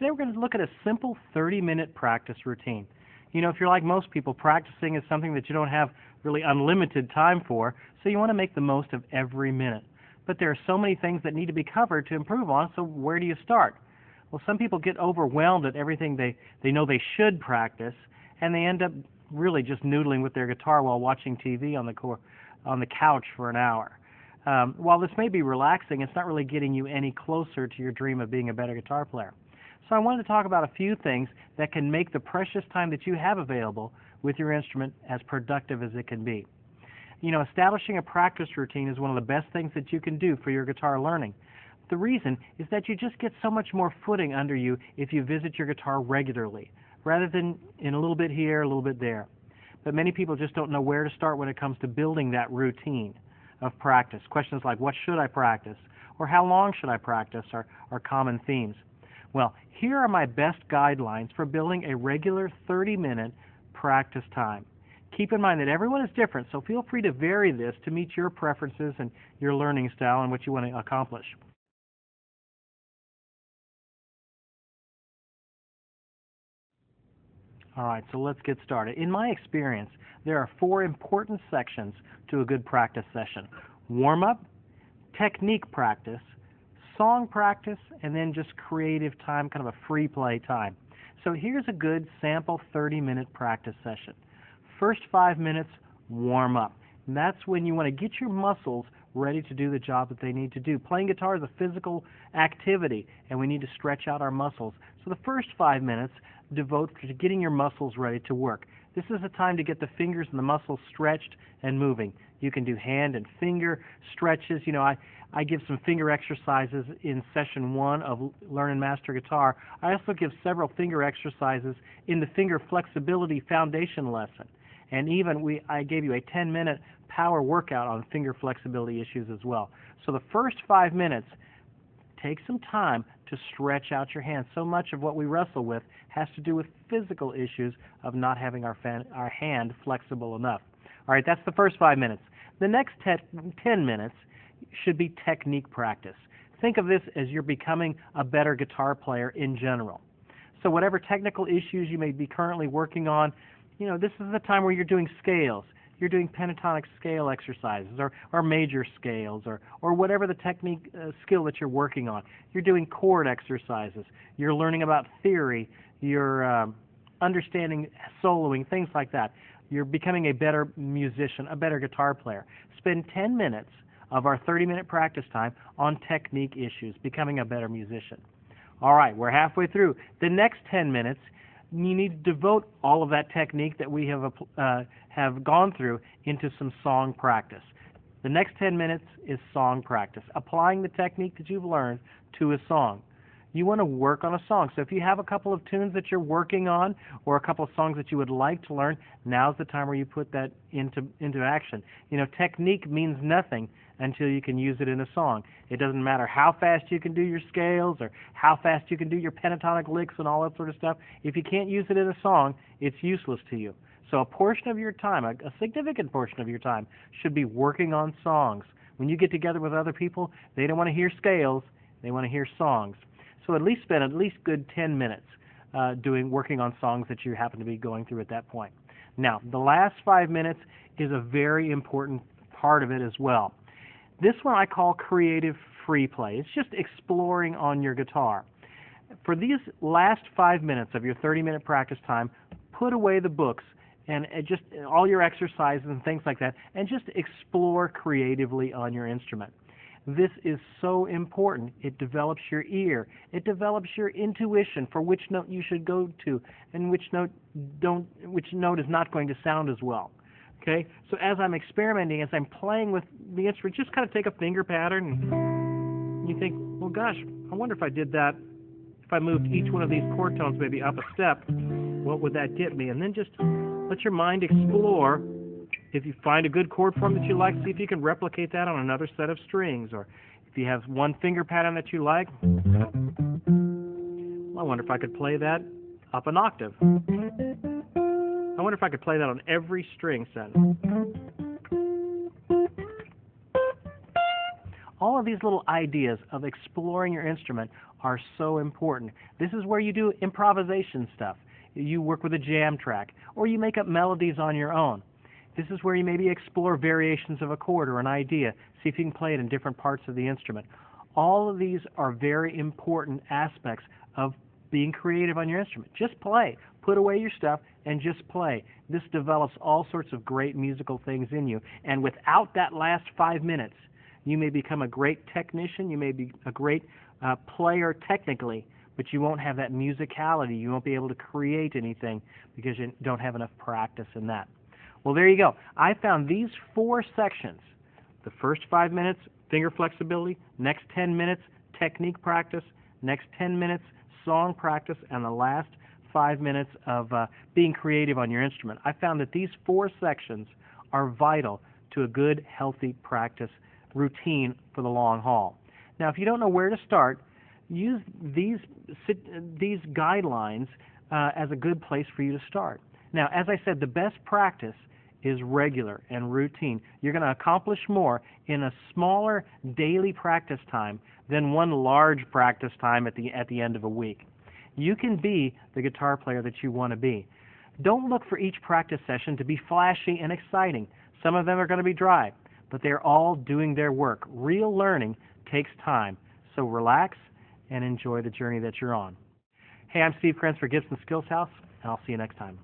today we're going to look at a simple 30-minute practice routine. You know, if you're like most people, practicing is something that you don't have really unlimited time for, so you want to make the most of every minute. But there are so many things that need to be covered to improve on, so where do you start? Well, some people get overwhelmed at everything they know they should practice, and they end up really just noodling with their guitar while watching TV on the couch for an hour. While this may be relaxing, it's not really getting you any closer to your dream of being a better guitar player. So I wanted to talk about a few things that can make the precious time that you have available with your instrument as productive as it can be. You know, establishing a practice routine is one of the best things that you can do for your guitar learning. The reason is that you just get so much more footing under you if you visit your guitar regularly, rather than in a little bit here, a little bit there. But many people just don't know where to start when it comes to building that routine of practice. Questions like, what should I practice? Or how long should I practice? Are common themes. Well, here are my best guidelines for building a regular 30-minute practice time. Keep in mind that everyone is different, so feel free to vary this to meet your preferences and your learning style and what you want to accomplish. All right, so let's get started. In my experience, there are 4 important sections to a good practice session: warm-up, technique practice, song practice, and then just creative time, kind of a free play time. So here's a good sample 30-minute practice session. First 5 minutes, warm up. And that's when you want to get your muscles ready to do the job that they need to do. Playing guitar is a physical activity, and we need to stretch out our muscles. So the first 5 minutes devote to getting your muscles ready to work. This is a time to get the fingers and the muscles stretched and moving. You can do hand and finger stretches. You know, I give some finger exercises in session 1 of Learn and Master Guitar. I also give several finger exercises in the finger flexibility foundation lesson. And even I gave you a 10-minute power workout on finger flexibility issues as well. So the first 5 minutes, take some time to stretch out your hands. So much of what we wrestle with has to do with physical issues of not having our hand flexible enough. All right, that's the first 5 minutes. The next 10 minutes should be technique practice. Think of this as you're becoming a better guitar player in general. So whatever technical issues you may be currently working on, you know, this is the time where you're doing scales. You're doing pentatonic scale exercises or major scales or whatever the technique skill that you're working on. You're doing chord exercises. You're learning about theory. You're understanding soloing, things like that. You're becoming a better musician, a better guitar player. Spend 10 minutes of our 30-minute practice time on technique issues, becoming a better musician. All right, we're halfway through. The next 10 minutes, you need to devote all of that technique that we have gone through into some song practice. The next 10 minutes is song practice, applying the technique that you've learned to a song. You want to work on a song. So if you have a couple of tunes that you're working on or a couple of songs that you would like to learn, now's the time where you put that into action. You know, technique means nothing until you can use it in a song. It doesn't matter how fast you can do your scales or how fast you can do your pentatonic licks and all that sort of stuff. If you can't use it in a song, it's useless to you. So a portion of your time, a significant portion of your time, should be working on songs. When you get together with other people, they don't want to hear scales, they want to hear songs. So at least spend at least good 10 minutes working on songs that you happen to be going through at that point. Now, the last 5 minutes is a very important part of it as well. This one I call creative free play. It's just exploring on your guitar. For these last 5 minutes of your 30-minute practice time, put away the books and just all your exercises and things like that, and just explore creatively on your instrument. This is so important. It develops your ear. It develops your intuition for which note you should go to and which note is not going to sound as well. Okay? So as I'm experimenting, as I'm playing with the instrument, just kind of take a finger pattern and you think, well, gosh, I wonder if I did that, if I moved each one of these chord tones maybe up a step, what would that get me? And then just let your mind explore. If you find a good chord form that you like, see if you can replicate that on another set of strings. Or if you have one finger pattern that you like, well, I wonder if I could play that up an octave. I wonder if I could play that on every string set. All of these little ideas of exploring your instrument are so important. This is where you do improvisation stuff. You work with a jam track, or you make up melodies on your own. This is where you maybe explore variations of a chord or an idea, see if you can play it in different parts of the instrument. All of these are very important aspects of being creative on your instrument. Just play. Put away your stuff and just play. This develops all sorts of great musical things in you. And without that last 5 minutes, you may become a great technician, you may be a great player technically, but you won't have that musicality. You won't be able to create anything because you don't have enough practice in that. Well, there you go. I found these 4 sections. The first 5 minutes, finger flexibility. Next 10 minutes, technique practice. Next 10 minutes, song practice. And the last 5 minutes of being creative on your instrument. I found that these 4 sections are vital to a good, healthy practice routine for the long haul. Now, if you don't know where to start, use these guidelines as a good place for you to start. Now, as I said, the best practice is regular and routine. You're going to accomplish more in a smaller daily practice time than one large practice time at the end of a week. You can be the guitar player that you want to be. Don't look for each practice session to be flashy and exciting. Some of them are going to be dry, but they're all doing their work. Real learning takes time, so relax and enjoy the journey that you're on. Hey, I'm Steve Krentz for Gibson Skills House, and I'll see you next time.